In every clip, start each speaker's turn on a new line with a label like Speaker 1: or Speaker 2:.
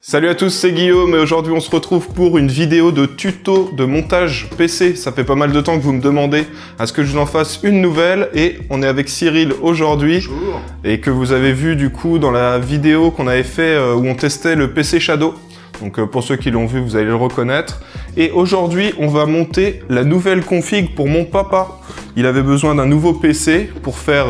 Speaker 1: Salut à tous, c'est Guillaume et aujourd'hui on se retrouve pour une vidéo de tuto de montage PC. Ça fait pas mal de temps que vous me demandez à ce que je vous en fasse une nouvelle et on est avec Cyril aujourd'hui.
Speaker 2: Bonjour.
Speaker 1: Et que vous avez vu du coup dans la vidéo qu'on avait fait où on testait le PC Shadow. Donc pour ceux qui l'ont vu, vous allez le reconnaître. Et aujourd'hui, on va monter la nouvelle config pour mon papa. Il avait besoin d'un nouveau PC pour faire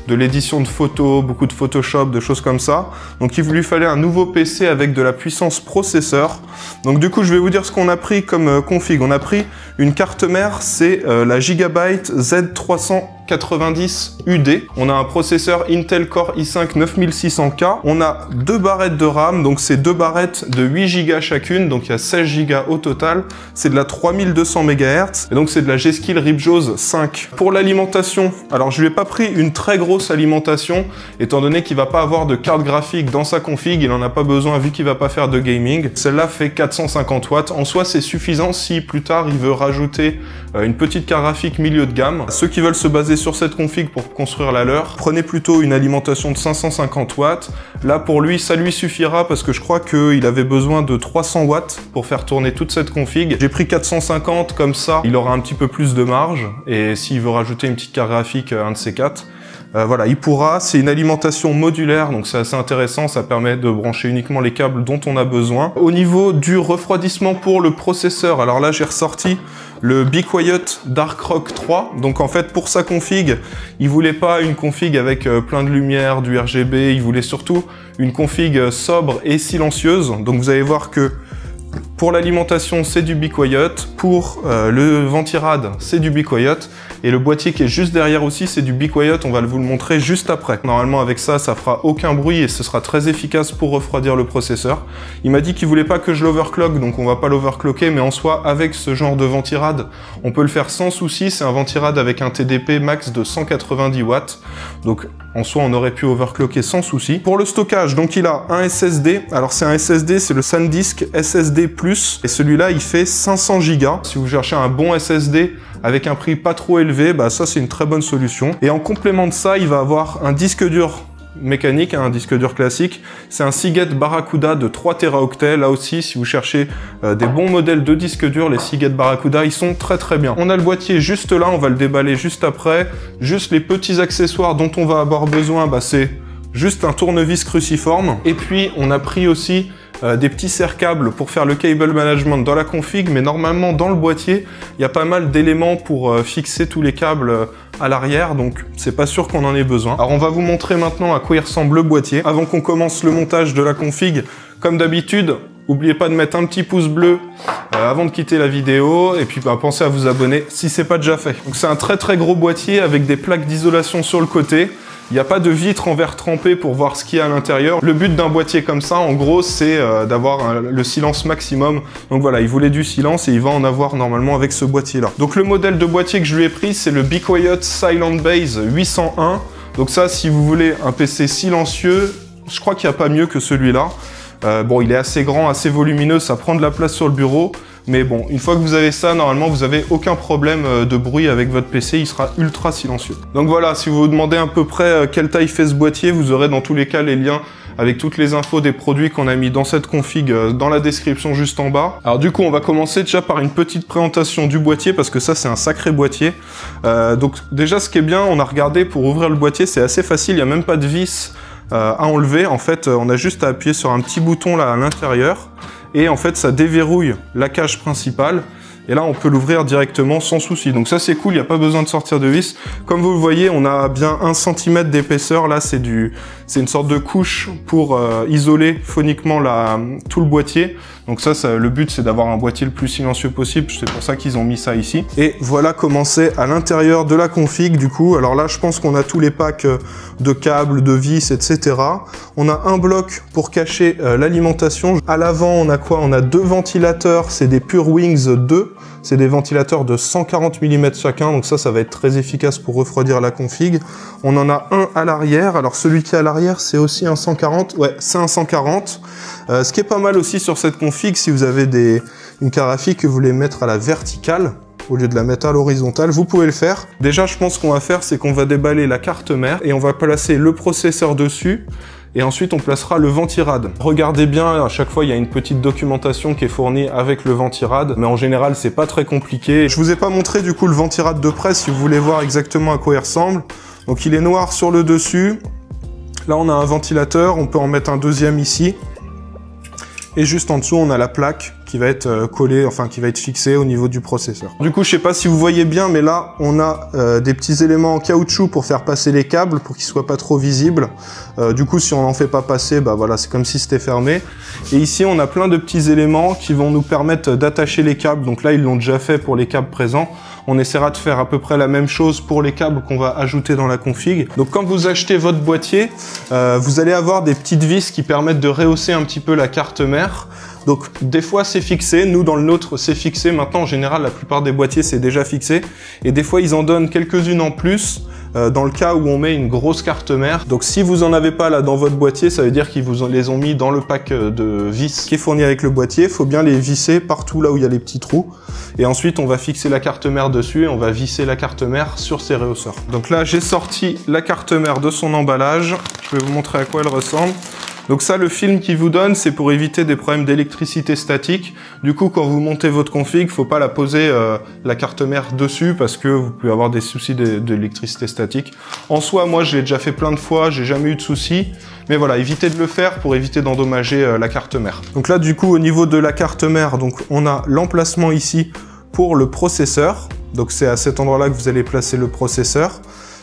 Speaker 1: de l'édition de photos, beaucoup de Photoshop, de choses comme ça. Donc il lui fallait un nouveau PC avec de la puissance processeur. Donc du coup, je vais vous dire ce qu'on a pris comme config. On a pris une carte mère, c'est la Gigabyte Z390 UD. On a un processeur Intel Core i5 9600K. On a deux barrettes de RAM, donc c'est deux barrettes de 8 Go chacune, donc il y a 16 Go au total. C'est de la 3200 MHz, et donc c'est de la G-Skill Ripjaws 5. Pour l'alimentation, alors je lui ai pas pris une très grosse alimentation, étant donné qu'il va pas avoir de carte graphique dans sa config, il en a pas besoin vu qu'il va pas faire de gaming. Celle-là fait 450 watts. En soi, c'est suffisant si plus tard il veut rajouter une petite carte graphique milieu de gamme. Ceux qui veulent se baser sur cette config pour construire la leur, prenez plutôt une alimentation de 550 watts. Là, pour lui, ça lui suffira parce que je crois qu'il avait besoin de 300 watts pour faire tourner toute cette config. J'ai pris 450, comme ça, il aura un petit peu plus de marge. Et s'il veut rajouter une petite carte graphique, un de ces quatre, voilà, il pourra. C'est une alimentation modulaire, donc c'est assez intéressant. Ça permet de brancher uniquement les câbles dont on a besoin. Au niveau du refroidissement pour le processeur, alors là, j'ai ressorti le Be Quiet Dark Rock 3. Donc en fait, pour sa config, il voulait pas une config avec plein de lumière, du RGB. Il voulait surtout une config sobre et silencieuse. Donc vous allez voir que pour l'alimentation, c'est du Be Quiet. Pour le ventirad, c'est du Be Quiet. Et le boîtier qui est juste derrière aussi, c'est du Be Quiet. On va vous le montrer juste après. Normalement, avec ça, ça fera aucun bruit et ce sera très efficace pour refroidir le processeur. Il m'a dit qu'il voulait pas que je l'overclock, donc on va pas l'overclocker. Mais en soi, avec ce genre de ventirad, on peut le faire sans souci. C'est un ventirad avec un TDP max de 190 watts. Donc en soi, on aurait pu overclocker sans souci. Pour le stockage, donc il a un SSD. Alors c'est un SSD, c'est le SanDisk SSD+. Et celui-là, il fait 500 Go. Si vous cherchez un bon SSD avec un prix pas trop élevé, bah ça c'est une très bonne solution. Et en complément de ça, il va avoir un disque dur mécanique, un disque dur classique. C'est un Seagate Barracuda de 3 Teraoctets. Là aussi, si vous cherchez des bons modèles de disques durs, les Seagate Barracuda, ils sont très très bien. On a le boîtier juste là, on va le déballer juste après. Juste les petits accessoires dont on va avoir besoin, bah c'est juste un tournevis cruciforme. Et puis, on a pris aussi des petits serre-câbles pour faire le cable management dans la config, mais normalement dans le boîtier, il y a pas mal d'éléments pour fixer tous les câbles à l'arrière, donc c'est pas sûr qu'on en ait besoin. Alors on va vous montrer maintenant à quoi il ressemble le boîtier. Avant qu'on commence le montage de la config, comme d'habitude, n'oubliez pas de mettre un petit pouce bleu avant de quitter la vidéo, et puis bah, pensez à vous abonner si c'est pas déjà fait. Donc c'est un très très gros boîtier avec des plaques d'isolation sur le côté. Il n'y a pas de vitre en verre trempé pour voir ce qu'il y a à l'intérieur. Le but d'un boîtier comme ça, en gros, c'est d'avoir le silence maximum. Donc voilà, il voulait du silence et il va en avoir normalement avec ce boîtier-là. Donc le modèle de boîtier que je lui ai pris, c'est le Be Quiet Silent Base 801. Donc ça, si vous voulez un PC silencieux, je crois qu'il n'y a pas mieux que celui-là. Bon, il est assez grand, assez volumineux, ça prend de la place sur le bureau. Mais bon, une fois que vous avez ça, normalement, vous n'avez aucun problème de bruit avec votre PC, il sera ultra silencieux. Donc voilà, si vous vous demandez à peu près quelle taille fait ce boîtier, vous aurez dans tous les cas les liens avec toutes les infos des produits qu'on a mis dans cette config dans la description juste en bas. Alors du coup, on va commencer déjà par une petite présentation du boîtier, parce que ça, c'est un sacré boîtier. Donc déjà, ce qui est bien, on a regardé pour ouvrir le boîtier, c'est assez facile, il n'y a même pas de vis à enlever. En fait, on a juste à appuyer sur un petit bouton là à l'intérieur. Et en fait, ça déverrouille la cage principale. Et là, on peut l'ouvrir directement sans souci. Donc ça, c'est cool, il n'y a pas besoin de sortir de vis. Comme vous le voyez, on a bien 1 cm d'épaisseur. Là, c'est une sorte de couche pour isoler phoniquement tout le boîtier. Donc ça, le but, c'est d'avoir un boîtier le plus silencieux possible. C'est pour ça qu'ils ont mis ça ici. Et voilà comment c'est à l'intérieur de la config, du coup. Alors là, je pense qu'on a tous les packs de câbles, de vis, etc. On a un bloc pour cacher l'alimentation. À l'avant, on a quoi? On a deux ventilateurs. C'est des PureWings 2. C'est des ventilateurs de 140 mm chacun, donc ça va être très efficace pour refroidir la config. On en a un à l'arrière, alors celui qui est à l'arrière, c'est aussi un 140, ouais, c'est un 140. Ce qui est pas mal aussi sur cette config, si vous avez une carte graphique que vous voulez mettre à la verticale, au lieu de la mettre à l'horizontale, vous pouvez le faire. Déjà, je pense qu'on va faire, c'est qu'on va déballer la carte mère, et on va placer le processeur dessus, Et ensuite, on placera le ventirad. Regardez bien, à chaque fois, il y a une petite documentation qui est fournie avec le ventirad, mais en général, c'est pas très compliqué. Je vous ai pas montré du coup le ventirad de près, si vous voulez voir exactement à quoi il ressemble. Donc il est noir sur le dessus. Là, on a un ventilateur, on peut en mettre un deuxième ici. Et juste en dessous, on a la plaque qui va être collée, enfin qui va être fixée au niveau du processeur. Du coup, je sais pas si vous voyez bien, mais là, on a des petits éléments en caoutchouc pour faire passer les câbles, pour qu'ils soient pas trop visibles. Du coup, si on n'en fait pas passer, bah voilà, c'est comme si c'était fermé. Et ici, on a plein de petits éléments qui vont nous permettre d'attacher les câbles. Donc là, ils l'ont déjà fait pour les câbles présents. On essaiera de faire à peu près la même chose pour les câbles qu'on va ajouter dans la config. Donc quand vous achetez votre boîtier, vous allez avoir des petites vis qui permettent de rehausser un petit peu la carte mère. Donc des fois c'est fixé, nous dans le nôtre c'est fixé, maintenant en général la plupart des boîtiers c'est déjà fixé, et des fois ils en donnent quelques-unes en plus dans le cas où on met une grosse carte mère. Donc si vous en avez pas là dans votre boîtier, ça veut dire qu'ils vous les ont mis dans le pack de vis qui est fourni avec le boîtier. Il faut bien les visser partout là où il y a les petits trous, et ensuite on va fixer la carte mère dessus et on va visser la carte mère sur ces rehausseurs. Donc là j'ai sorti la carte mère de son emballage, je vais vous montrer à quoi elle ressemble. Donc ça, le film qu'il vous donne, c'est pour éviter des problèmes d'électricité statique. Du coup, quand vous montez votre config, faut pas la poser la carte mère dessus parce que vous pouvez avoir des soucis d'électricité statique. En soi, moi, je l'ai déjà fait plein de fois, j'ai jamais eu de soucis. Mais voilà, évitez de le faire pour éviter d'endommager la carte mère. Donc là, du coup, au niveau de la carte mère, donc on a l'emplacement ici pour le processeur. Donc c'est à cet endroit-là que vous allez placer le processeur.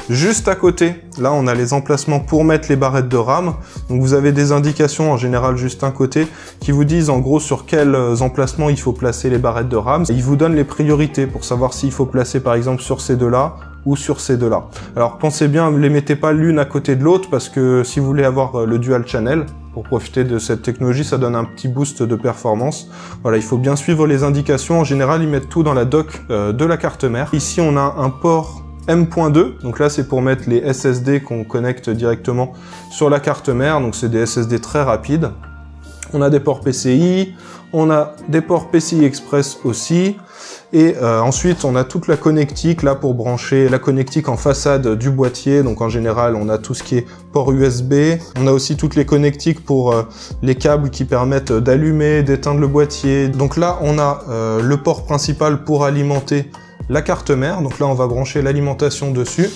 Speaker 1: Juste à côté, là on a les emplacements pour mettre les barrettes de RAM. Donc vous avez des indications en général juste un côté qui vous disent en gros sur quels emplacements il faut placer les barrettes de RAM. Et ils vous donnent les priorités pour savoir s'il faut placer par exemple sur ces deux-là ou sur ces deux-là. Alors pensez bien, ne les mettez pas l'une à côté de l'autre parce que si vous voulez avoir le dual channel, pour profiter de cette technologie, ça donne un petit boost de performance. Voilà, il faut bien suivre les indications. En général, ils mettent tout dans la dock de la carte mère. Ici, on a un port M.2, donc là c'est pour mettre les SSD qu'on connecte directement sur la carte mère, donc c'est des SSD très rapides. On a des ports PCI, on a des ports PCI Express aussi, et ensuite on a toute la connectique là pour brancher la connectique en façade du boîtier. Donc en général on a tout ce qui est port USB, on a aussi toutes les connectiques pour les câbles qui permettent d'allumer, d'éteindre le boîtier. Donc là on a le port principal pour alimenter la carte mère, donc là on va brancher l'alimentation dessus.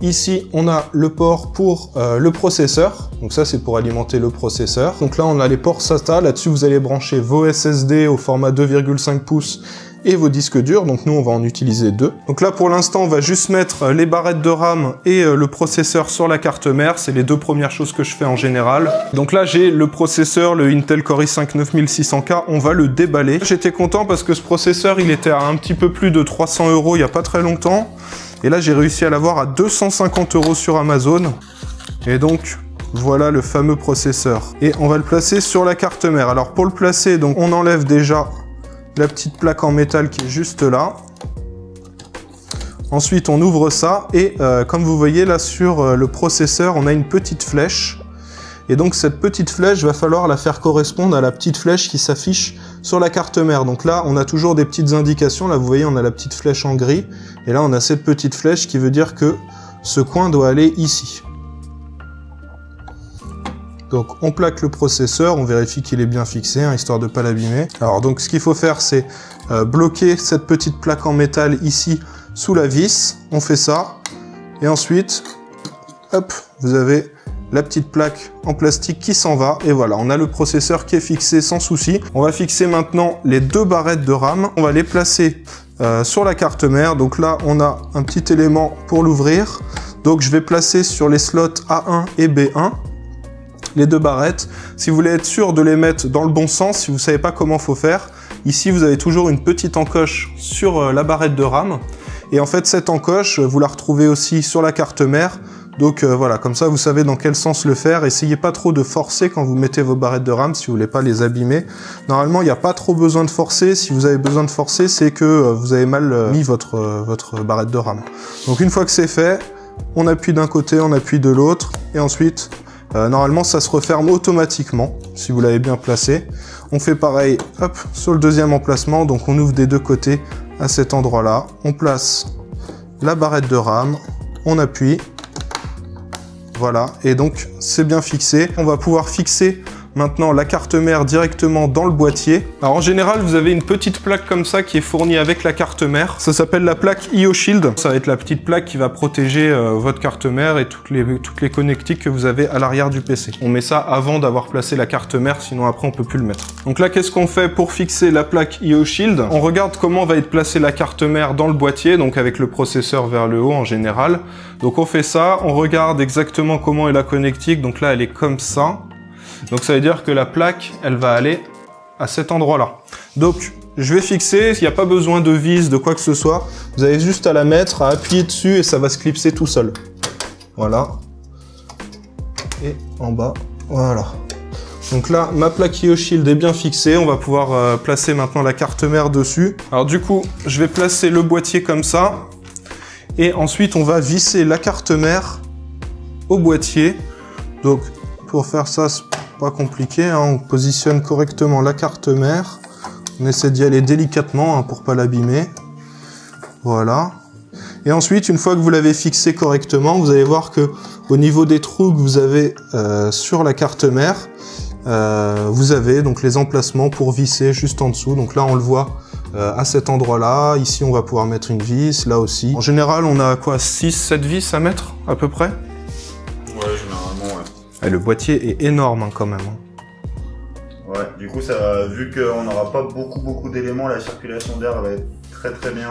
Speaker 1: Ici on a le port pour le processeur, donc ça c'est pour alimenter le processeur. Donc là on a les ports SATA, là-dessus vous allez brancher vos SSD au format 2,5 pouces et vos disques durs, donc nous on va en utiliser deux. Donc là pour l'instant on va juste mettre les barrettes de RAM et le processeur sur la carte mère, c'est les deux premières choses que je fais en général. Donc là j'ai le processeur, le Intel Core i5 9600K, on va le déballer. J'étais content parce que ce processeur il était à un petit peu plus de 300 € il n'y a pas très longtemps, et là j'ai réussi à l'avoir à 250 € sur Amazon, et donc voilà le fameux processeur. Et on va le placer sur la carte mère. Alors pour le placer, donc on enlève déjà la petite plaque en métal qui est juste là. Ensuite on ouvre ça et comme vous voyez là sur le processeur on a une petite flèche, et donc cette petite flèche va falloir la faire correspondre à la petite flèche qui s'affiche sur la carte mère. Donc là on a toujours des petites indications, là vous voyez on a la petite flèche en gris, et là on a cette petite flèche qui veut dire que ce coin doit aller ici. Donc on plaque le processeur, on vérifie qu'il est bien fixé, hein, histoire de ne pas l'abîmer. Alors donc ce qu'il faut faire c'est bloquer cette petite plaque en métal ici sous la vis, on fait ça, et ensuite, hop, vous avez la petite plaque en plastique qui s'en va, et voilà, on a le processeur qui est fixé sans souci. On va fixer maintenant les deux barrettes de RAM, on va les placer sur la carte mère. Donc là on a un petit élément pour l'ouvrir, donc je vais placer sur les slots A1 et B1 les deux barrettes. Si vous voulez être sûr de les mettre dans le bon sens, si vous ne savez pas comment faut faire, ici vous avez toujours une petite encoche sur la barrette de RAM, et en fait cette encoche vous la retrouvez aussi sur la carte mère. Donc voilà, comme ça vous savez dans quel sens le faire. Essayez pas trop de forcer quand vous mettez vos barrettes de RAM si vous voulez pas les abîmer. Normalement il n'y a pas trop besoin de forcer. Si vous avez besoin de forcer, c'est que vous avez mal mis votre barrette de RAM. Donc une fois que c'est fait, on appuie d'un côté, on appuie de l'autre, et ensuite normalement ça se referme automatiquement si vous l'avez bien placé. On fait pareil, hop, sur le deuxième emplacement, donc on ouvre des deux côtés à cet endroit là, on place la barrette de RAM, on appuie, Voilà, et donc c'est bien fixé. On va pouvoir fixer maintenant la carte mère directement dans le boîtier. Alors en général, vous avez une petite plaque comme ça qui est fournie avec la carte mère. Ça s'appelle la plaque IO Shield. Ça va être la petite plaque qui va protéger votre carte mère et toutes les connectiques que vous avez à l'arrière du PC. On met ça avant d'avoir placé la carte mère, sinon après on peut plus le mettre. Donc là, qu'est-ce qu'on fait pour fixer la plaque IO Shield? On regarde comment va être placée la carte mère dans le boîtier, donc avec le processeur vers le haut en général. Donc on fait ça, on regarde exactement comment est la connectique. Donc là, elle est comme ça. Donc ça veut dire que la plaque, elle va aller à cet endroit-là. Donc je vais fixer, il n'y a pas besoin de vis, de quoi que ce soit. Vous avez juste à la mettre, à appuyer dessus et ça va se clipser tout seul. Voilà. Et en bas, voilà. Donc là, ma plaque IO Shield est bien fixée. On va pouvoir placer maintenant la carte mère dessus. Alors du coup, je vais placer le boîtier comme ça. Et ensuite, on va visser la carte mère au boîtier. Donc pour faire ça, c'est pas compliqué, hein. On positionne correctement la carte mère. On essaie d'y aller délicatement hein, pour pas l'abîmer. Voilà. Et ensuite, une fois que vous l'avez fixé correctement, vous allez voir que au niveau des trous que vous avez sur la carte mère, vous avez donc les emplacements pour visser juste en dessous. Donc là, on le voit à cet endroit-là. Ici, on va pouvoir mettre une vis, là aussi. En général, on a quoi, 6-7 vis à mettre à peu près?
Speaker 2: Ouais, généralement, ouais.
Speaker 1: Et le boîtier est énorme hein, quand même.
Speaker 2: Ouais, du coup, ça, vu qu'on n'aura pas beaucoup d'éléments, la circulation d'air va être très bien.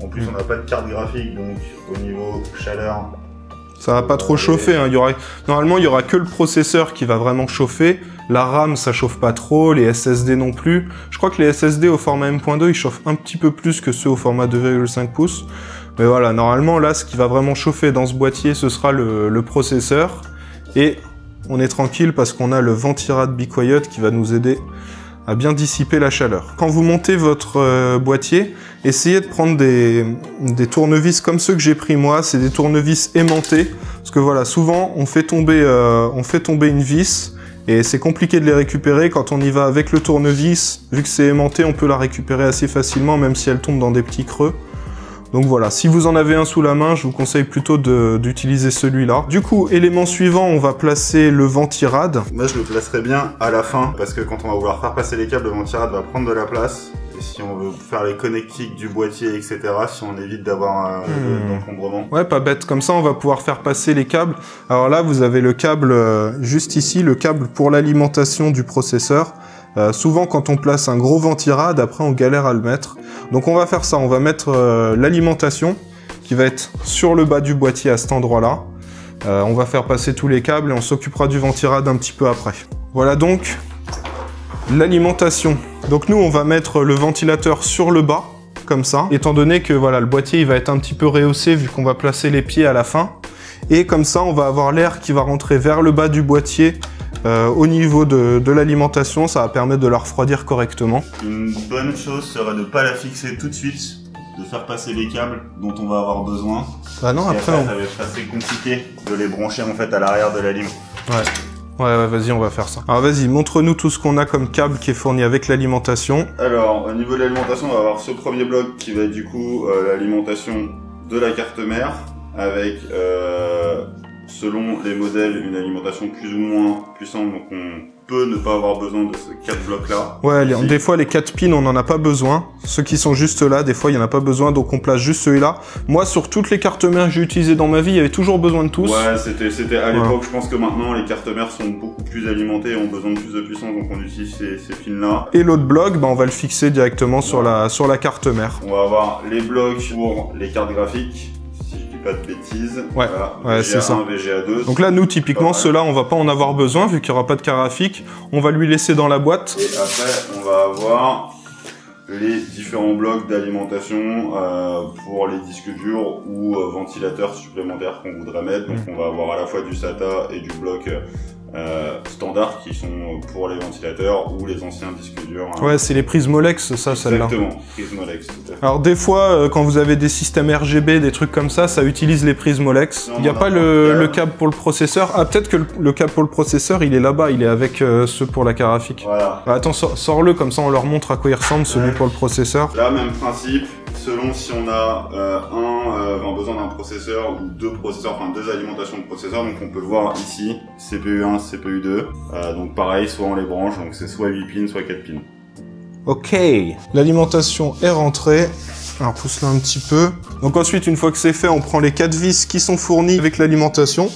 Speaker 2: En plus, on n'a pas de carte graphique, donc au niveau chaleur...
Speaker 1: Ça va pas trop chauffer. Hein. Normalement, il y aura que le processeur qui va vraiment chauffer. La RAM, ça chauffe pas trop. Les SSD non plus. Je crois que les SSD au format M.2, ils chauffent un petit peu plus que ceux au format 2,5 pouces. Mais voilà, normalement, là, ce qui va vraiment chauffer dans ce boîtier, ce sera le processeur. Et on est tranquille parce qu'on a le Ventirad Be Quiet qui va nous aider à bien dissiper la chaleur. Quand vous montez votre boîtier, essayez de prendre des tournevis comme ceux que j'ai pris moi. C'est des tournevis aimantés. Parce que voilà, souvent, on fait tomber une vis et c'est compliqué de les récupérer. Quand on y va avec le tournevis, vu que c'est aimanté, on peut la récupérer assez facilement, même si elle tombe dans des petits creux. Donc voilà, si vous en avez un sous la main, je vous conseille plutôt d'utiliser celui-là. Du coup, élément suivant, on va placer le Ventirad.
Speaker 2: Moi, je le placerai bien à la fin, parce que quand on va vouloir faire passer les câbles, le Ventirad va prendre de la place. Et si on veut faire les connectiques du boîtier, etc., si on évite d'avoir l'encombrement.
Speaker 1: Ouais, pas bête. Comme ça, on va pouvoir faire passer les câbles. Alors là, vous avez le câble juste ici, le câble pour l'alimentation du processeur. Souvent, quand on place un gros Ventirad, après, on galère à le mettre. Donc, on va faire ça. On va mettre l'alimentation qui va être sur le bas du boîtier à cet endroit-là. On va faire passer tous les câbles et on s'occupera du Ventirad un petit peu après. Voilà donc l'alimentation. Donc, nous, on va mettre le ventilateur sur le bas, comme ça. Étant donné que voilà, le boîtier il va être un petit peu rehaussé vu qu'on va placer les pieds à la fin. Et comme ça, on va avoir l'air qui va rentrer vers le bas du boîtier. Au niveau de l'alimentation, ça va permettre de la refroidir correctement.
Speaker 2: Une bonne chose serait de ne pas la fixer tout de suite, de faire passer les câbles dont on va avoir besoin.
Speaker 1: Ah non, après
Speaker 2: ça va être assez compliqué de les brancher en fait à l'arrière de la lime.
Speaker 1: Ouais, vas-y, on va faire ça. Alors vas-y, montre-nous tout ce qu'on a comme câble qui est fourni avec l'alimentation.
Speaker 2: Alors, au niveau de l'alimentation, on va avoir ce premier bloc qui va être du coup l'alimentation de la carte mère, avec selon les modèles, une alimentation plus ou moins puissante, donc on peut ne pas avoir besoin de ces 4 blocs-là. Ouais,
Speaker 1: des fois les 4 pins, on n'en a pas besoin. Ceux qui sont juste là, des fois, il n'y en a pas besoin, donc on place juste celui-là. Moi, sur toutes les cartes mères que j'ai utilisées dans ma vie, il y avait toujours besoin de tous.
Speaker 2: Ouais, c'était à l'époque, je pense que maintenant, les cartes mères sont beaucoup plus alimentées et ont besoin de plus de puissance, donc on utilise ces pins-là.
Speaker 1: Et l'autre bloc, bah, on va le fixer directement sur la carte mère.
Speaker 2: On va avoir les blocs pour les cartes graphiques. Pas de bêtises.
Speaker 1: Ouais,
Speaker 2: voilà,
Speaker 1: c'est ça.
Speaker 2: VGA2.
Speaker 1: Donc là, nous, typiquement, ceux-là, on va pas en avoir besoin, vu qu'il n'y aura pas de carte graphique. On va lui laisser dans la boîte.
Speaker 2: Et après, on va avoir les différents blocs d'alimentation pour les disques durs ou ventilateurs supplémentaires qu'on voudrait mettre. Donc, on va avoir à la fois du SATA et du bloc standard qui sont pour les ventilateurs ou les anciens disques durs. Hein.
Speaker 1: Ouais, c'est les prises Molex, ça, celle-là.
Speaker 2: Exactement, prises Molex, tout à fait.
Speaker 1: Alors des fois, quand vous avez des systèmes RGB, des trucs comme ça utilise les prises Molex. Il n'y a pas le câble pour le processeur. Ah, peut-être que le câble pour le processeur, il est là-bas, il est avec ceux pour la carte graphique.
Speaker 2: Voilà.
Speaker 1: Attends, sors-le, comme ça on leur montre à quoi il ressemble, celui pour le processeur.
Speaker 2: Là, même principe, selon si on a besoin d'un processeur ou deux processeurs, enfin deux alimentations de processeurs, donc on peut le voir ici, CPU1, CPU2. Donc pareil, soit on les branche, donc c'est soit 8 pins, soit 4 pins.
Speaker 1: Ok, l'alimentation est rentrée. Alors pousse-la un petit peu. Donc ensuite, une fois que c'est fait, on prend les 4 vis qui sont fournis avec l'alimentation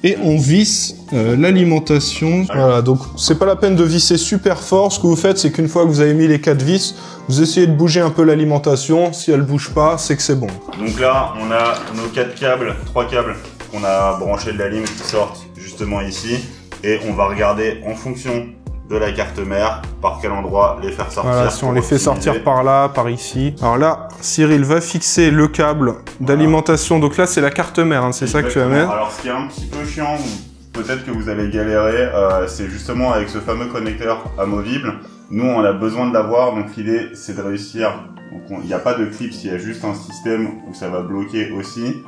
Speaker 1: et on visse l'alimentation. Voilà, donc c'est pas la peine de visser super fort. Ce que vous faites, c'est qu'une fois que vous avez mis les 4 vis, vous essayez de bouger un peu l'alimentation. Si elle bouge pas, c'est que c'est bon.
Speaker 2: Donc là, on a nos 4 câbles, 3 câbles qu'on a branchés de la ligne qui sortent justement ici. Et on va regarder en fonction de la carte mère, par quel endroit les faire sortir.
Speaker 1: Voilà, si on les fait sortir par là, par ici. Alors là, Cyril va fixer le câble d'alimentation. Donc là, c'est la carte mère, hein, c'est ça que tu amènes.
Speaker 2: Alors ce qui est un petit peu chiant, peut-être que vous allez galérer, c'est justement avec ce fameux connecteur amovible. Nous, on a besoin de l'avoir, donc l'idée, c'est de réussir. Donc il n'y a pas de clips, il y a juste un système où ça va bloquer aussi.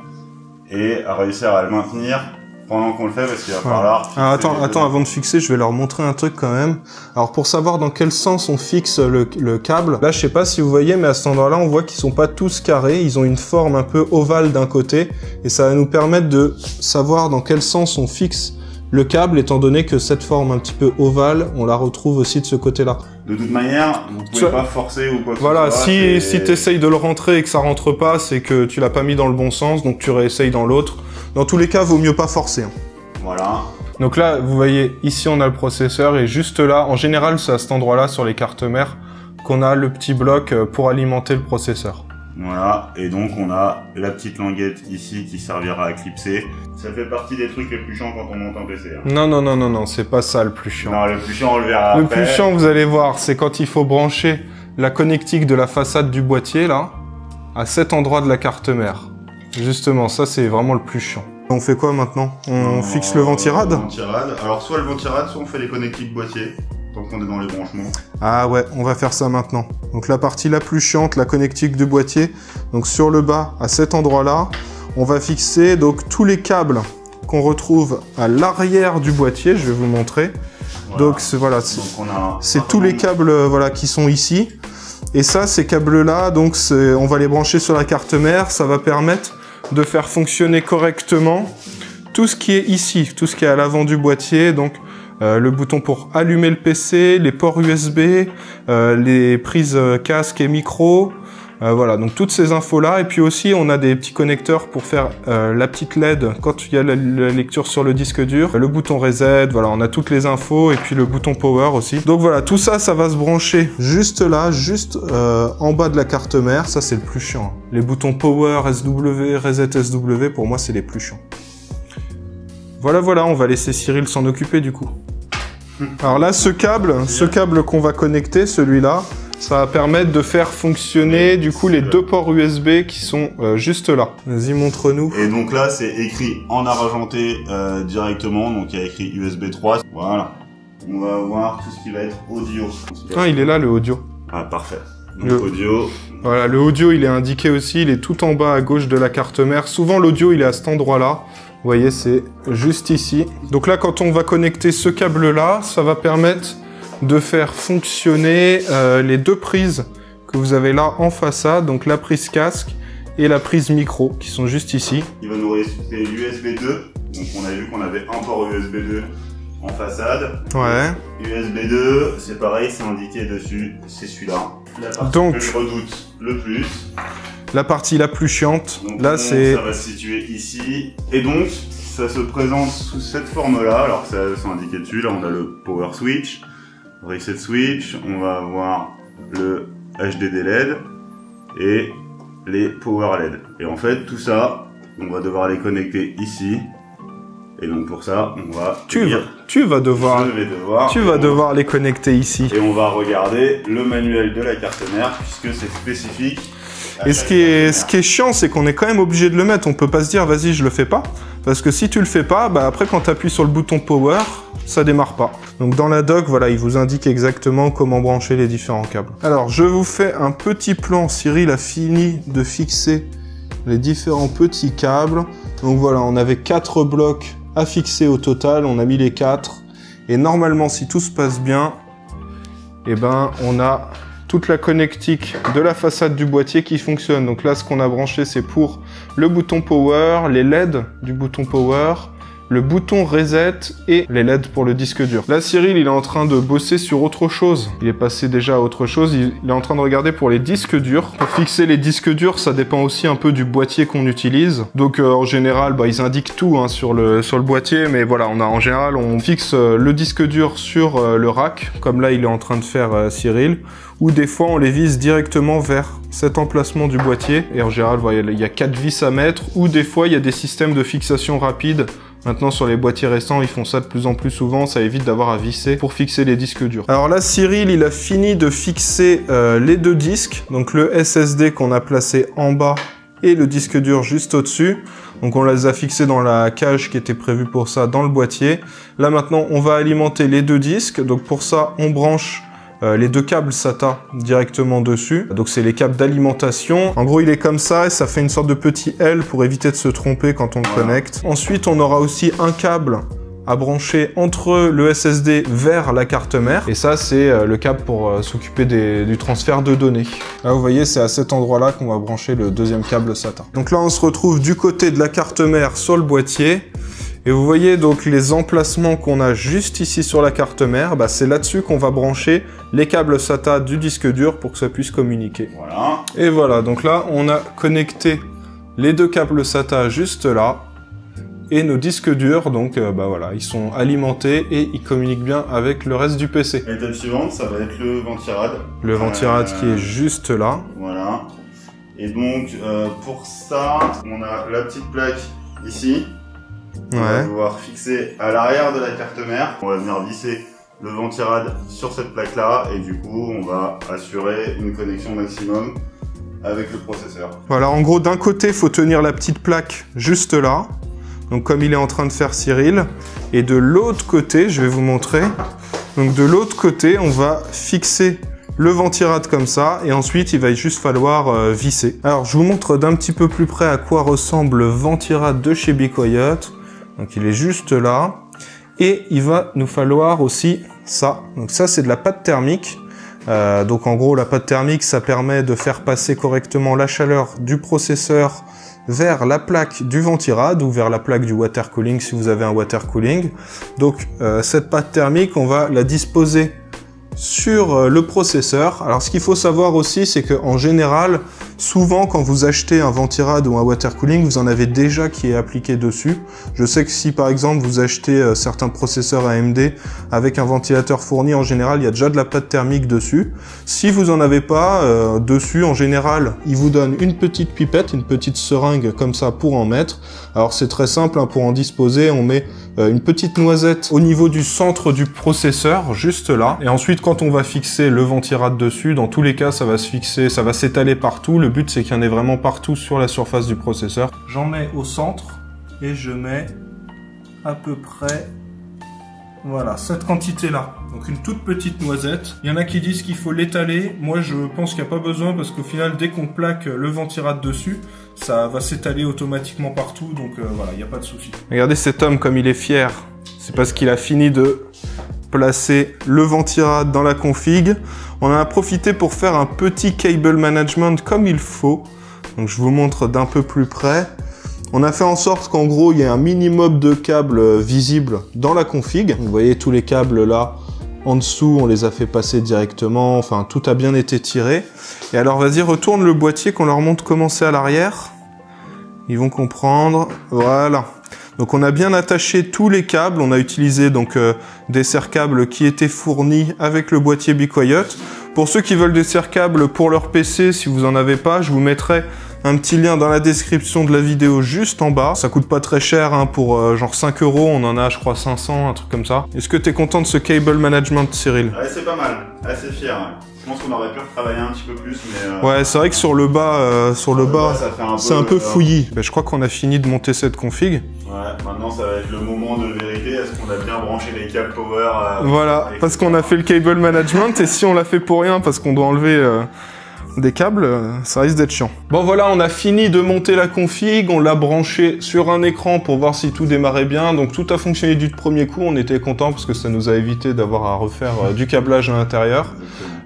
Speaker 2: Et à réussir à le maintenir pendant qu'on le fait, parce qu'il va falloir...
Speaker 1: Ah, attends, avant de fixer, je vais leur montrer un truc quand même. Alors pour savoir dans quel sens on fixe le câble, là je sais pas si vous voyez, mais à cet endroit-là, on voit qu'ils sont pas tous carrés, ils ont une forme un peu ovale d'un côté, et ça va nous permettre de savoir dans quel sens on fixe le câble, étant donné que cette forme un petit peu ovale, on la retrouve aussi de ce côté-là.
Speaker 2: De toute manière, vous pouvez pas forcer ou quoi que ce soit.
Speaker 1: Voilà, si tu essayes de le rentrer et que ça rentre pas, c'est que tu l'as pas mis dans le bon sens, donc tu réessayes dans l'autre. Dans tous les cas, vaut mieux pas forcer. Hein.
Speaker 2: Voilà.
Speaker 1: Donc là, vous voyez, ici on a le processeur et juste là, en général, c'est à cet endroit-là sur les cartes mères qu'on a le petit bloc pour alimenter le processeur.
Speaker 2: Voilà, et donc on a la petite languette ici qui servira à clipser. Ça fait partie des trucs les plus chiants quand on monte un PC. Hein.
Speaker 1: Non, c'est pas ça le plus chiant.
Speaker 2: Non, le plus chiant, on le verra après.
Speaker 1: Le plus chiant, vous allez voir, c'est quand il faut brancher la connectique de la façade du boîtier, là, à cet endroit de la carte mère. Justement, ça c'est vraiment le plus chiant. On fait quoi maintenant? On fixe le ventirad?
Speaker 2: Alors soit le ventirad, soit on fait les connectiques boîtier, tant qu'on est dans les branchements.
Speaker 1: Ah ouais, on va faire ça maintenant. Donc la partie la plus chiante, la connectique du boîtier. Donc sur le bas, à cet endroit-là, on va fixer donc tous les câbles qu'on retrouve à l'arrière du boîtier. Je vais vous montrer. Voilà. Donc c'est tous les câbles voilà qui sont ici. Et ça, ces câbles-là, donc on va les brancher sur la carte mère. Ça va permettre de faire fonctionner correctement tout ce qui est ici, tout ce qui est à l'avant du boîtier. Donc le bouton pour allumer le PC, les ports USB, les prises casque et micro. Voilà, donc toutes ces infos-là. Et puis aussi, on a des petits connecteurs pour faire la petite LED quand il y a la lecture sur le disque dur. Le bouton reset, voilà, on a toutes les infos. Et puis le bouton power aussi. Donc voilà, tout ça, ça va se brancher juste là, juste en bas de la carte mère. Ça, c'est le plus chiant. Les boutons power, SW, reset SW, pour moi, c'est les plus chiants. Voilà, on va laisser Cyril s'en occuper du coup. Alors là, ce câble qu'on va connecter, celui-là, ça va permettre de faire fonctionner du coup les deux ports USB qui sont juste là. Vas-y, montre-nous.
Speaker 2: Et donc là, c'est écrit en argenté directement, donc il y a écrit USB 3. Voilà. On va voir tout ce qui va être audio.
Speaker 1: Ah, il est là le audio.
Speaker 2: Ah, parfait. Donc audio.
Speaker 1: Voilà, le audio, il est indiqué aussi, il est tout en bas à gauche de la carte mère. Souvent, l'audio, il est à cet endroit-là. Vous voyez, c'est juste ici. Donc là, quand on va connecter ce câble-là, ça va permettre de faire fonctionner les deux prises que vous avez là en façade, donc la prise casque et la prise micro, qui sont juste ici.
Speaker 2: Il va nous rester USB 2, donc on a vu qu'on avait un port USB 2 en façade.
Speaker 1: Ouais.
Speaker 2: USB 2, c'est pareil, c'est indiqué dessus, c'est celui-là. La partie que je redoute le plus.
Speaker 1: La partie la plus chiante,
Speaker 2: donc,
Speaker 1: là c'est...
Speaker 2: Ça va se situer ici, et donc ça se présente sous cette forme-là, alors ça c'est indiqué dessus, là on a le power switch, reset switch, on va avoir le HDD LED et les power LED. Et en fait tout ça, on va devoir les connecter ici, et donc pour ça on va...
Speaker 1: Tu vas devoir les connecter ici.
Speaker 2: Et on va regarder le manuel de la carte mère, puisque c'est spécifique.
Speaker 1: Et ce qui est chiant, c'est qu'on est quand même obligé de le mettre. On peut pas se dire, vas-y, je le fais pas. Parce que si tu le fais pas, bah après, quand tu appuies sur le bouton power, ça démarre pas. Donc dans la doc, voilà, il vous indique exactement comment brancher les différents câbles. Alors, je vous fais un petit plan. Cyril a fini de fixer les différents petits câbles. Donc voilà, on avait 4 blocs à fixer au total. On a mis les 4. Et normalement, si tout se passe bien, eh ben, on a toute la connectique de la façade du boîtier qui fonctionne. Donc là, ce qu'on a branché, c'est pour le bouton power, les LED du bouton power, le bouton reset et les LED pour le disque dur. Là, Cyril, il est en train de bosser sur autre chose. Il est passé déjà à autre chose. Il est en train de regarder pour les disques durs. Pour fixer les disques durs, ça dépend aussi un peu du boîtier qu'on utilise. Donc, en général, ils indiquent tout hein, sur le boîtier. Mais voilà, en général, on fixe le disque dur sur le rack, comme là, il est en train de faire Cyril. Ou des fois, on les vise directement vers cet emplacement du boîtier. Et en général, voilà, il y a 4 vis à mettre. Ou des fois, il y a des systèmes de fixation rapide. Maintenant, sur les boîtiers récents, ils font ça de plus en plus souvent. Ça évite d'avoir à visser pour fixer les disques durs. Alors là, Cyril, il a fini de fixer les 2 disques. Donc le SSD qu'on a placé en bas et le disque dur juste au-dessus. Donc on les a fixés dans la cage qui était prévue pour ça dans le boîtier. Là maintenant, on va alimenter les 2 disques. Donc pour ça, on branche les 2 câbles SATA directement dessus. Donc c'est les câbles d'alimentation. En gros, il est comme ça et ça fait une sorte de petit L pour éviter de se tromper quand on le connecte. Ensuite, on aura aussi un câble à brancher entre le SSD vers la carte mère. Et ça, c'est le câble pour s'occuper du transfert de données. Là, vous voyez, c'est à cet endroit-là qu'on va brancher le 2e câble SATA. Donc là, on se retrouve du côté de la carte mère sur le boîtier. Et vous voyez donc les emplacements qu'on a juste ici sur la carte mère, c'est là-dessus qu'on va brancher les câbles SATA du disque dur pour que ça puisse communiquer.
Speaker 2: Voilà.
Speaker 1: Et voilà, donc là on a connecté les 2 câbles SATA juste là, et nos disques durs, donc voilà, ils sont alimentés et ils communiquent bien avec le reste du PC.
Speaker 2: L'étape suivante, ça va être le ventirad.
Speaker 1: Le ventirad qui est juste là.
Speaker 2: Voilà. Et donc pour ça, on a la petite plaque ici. On va pouvoir fixer à l'arrière de la carte mère. On va venir visser le ventirad sur cette plaque là et du coup on va assurer une connexion maximum avec le processeur.
Speaker 1: Voilà, en gros d'un côté il faut tenir la petite plaque juste là, donc comme il est en train de faire Cyril, et de l'autre côté, je vais vous montrer, donc de l'autre côté on va fixer le ventirad comme ça, et ensuite il va juste falloir visser. Alors je vous montre d'un petit peu plus près à quoi ressemble le ventirad de chez Be Quiet. Donc il est juste là, et il va nous falloir aussi ça. Donc ça c'est de la pâte thermique. Donc en gros la pâte thermique ça permet de faire passer correctement la chaleur du processeur vers la plaque du ventirad ou vers la plaque du water cooling si vous avez un water cooling. Donc cette pâte thermique on va la disposer sur le processeur. Alors ce qu'il faut savoir aussi, c'est qu'en général, souvent quand vous achetez un ventirad ou un water cooling, vous en avez déjà qui est appliqué dessus. Je sais que si par exemple vous achetez certains processeurs AMD avec un ventilateur fourni, en général il y a déjà de la pâte thermique dessus. Si vous en avez pas dessus, en général ils vous donnent une petite pipette, une petite seringue comme ça pour en mettre. Alors c'est très simple, hein, pour en disposer on met une petite noisette au niveau du centre du processeur, juste là. Et ensuite, quand on va fixer le ventirad dessus, dans tous les cas, ça va se fixer, ça va s'étaler partout. Le but, c'est qu'il y en ait vraiment partout sur la surface du processeur. J'en mets au centre et je mets à peu près, voilà, cette quantité-là. Donc une toute petite noisette. Il y en a qui disent qu'il faut l'étaler. Moi, je pense qu'il n'y a pas besoin parce qu'au final, dès qu'on plaque le ventirad dessus, ça va s'étaler automatiquement partout. Donc voilà, il n'y a pas de souci. Regardez cet homme comme il est fier. C'est parce qu'il a fini de placer le ventirad dans la config. On en a profité pour faire un petit cable management comme il faut. Donc je vous montre d'un peu plus près. On a fait en sorte qu'en gros, il y ait un minimum de câbles visibles dans la config. Vous voyez tous les câbles là, en dessous, on les a fait passer directement. Enfin, tout a bien été tiré. Et alors, vas-y, retourne le boîtier, qu'on leur montre comment c'est à l'arrière. Ils vont comprendre. Voilà. Donc, on a bien attaché tous les câbles. On a utilisé donc des serre-câbles qui étaient fournis avec le boîtier Be Quiet. Pour ceux qui veulent des serre-câbles pour leur PC, si vous en avez pas, je vous mettrai un petit lien dans la description de la vidéo juste en bas. Ça coûte pas très cher, hein, pour genre 5 €, on en a je crois 500, un truc comme ça. Est-ce que tu es content de ce cable management, Cyril?
Speaker 2: Ouais, c'est pas mal, assez fier. Ouais. Je pense qu'on aurait pu retravailler un petit peu plus, mais...
Speaker 1: Ouais, c'est vrai que sur le bas, c'est un peu fouillis. Ben, je crois qu'on a fini de monter cette config.
Speaker 2: Ouais, maintenant ça va être le moment de vérité. Est-ce qu'on a bien branché les câbles power
Speaker 1: Voilà, parce qu'on a fait le cable management, et si on l'a fait pour rien, parce qu'on doit enlever des câbles, ça risque d'être chiant. Bon voilà, on a fini de monter la config, on l'a branché sur un écran pour voir si tout démarrait bien, donc tout a fonctionné du premier coup, on était content parce que ça nous a évité d'avoir à refaire du câblage à l'intérieur.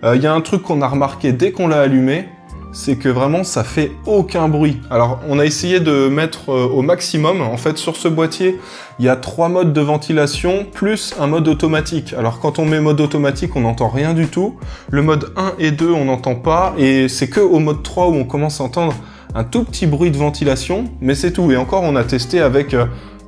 Speaker 1: Il y a un truc qu'on a remarqué dès qu'on l'a allumé, c'est que vraiment ça fait aucun bruit. Alors on a essayé de mettre au maximum, en fait sur ce boîtier il y a 3 modes de ventilation plus un mode automatique. Alors quand on met mode automatique on n'entend rien du tout, le mode 1 et 2 on n'entend pas, et c'est que au mode 3 où on commence à entendre un tout petit bruit de ventilation, mais c'est tout. Et encore on a testé avec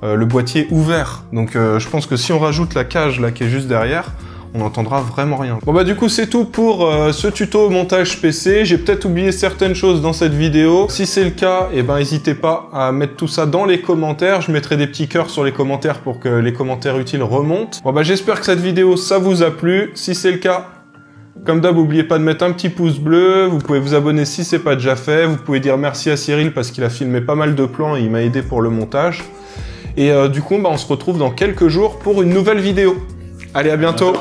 Speaker 1: le boîtier ouvert, donc je pense que si on rajoute la cage là qui est juste derrière, on n'entendra vraiment rien. Bon bah du coup c'est tout pour ce tuto montage PC. J'ai peut-être oublié certaines choses dans cette vidéo. Si c'est le cas, eh ben n'hésitez pas à mettre tout ça dans les commentaires. Je mettrai des petits cœurs sur les commentaires pour que les commentaires utiles remontent. Bon bah j'espère que cette vidéo ça vous a plu. Si c'est le cas, comme d'hab, n'oubliez pas de mettre un petit pouce bleu. Vous pouvez vous abonner si c'est pas déjà fait. Vous pouvez dire merci à Cyril parce qu'il a filmé pas mal de plans et il m'a aidé pour le montage. Et du coup bah, on se retrouve dans quelques jours pour une nouvelle vidéo. Allez, à bientôt.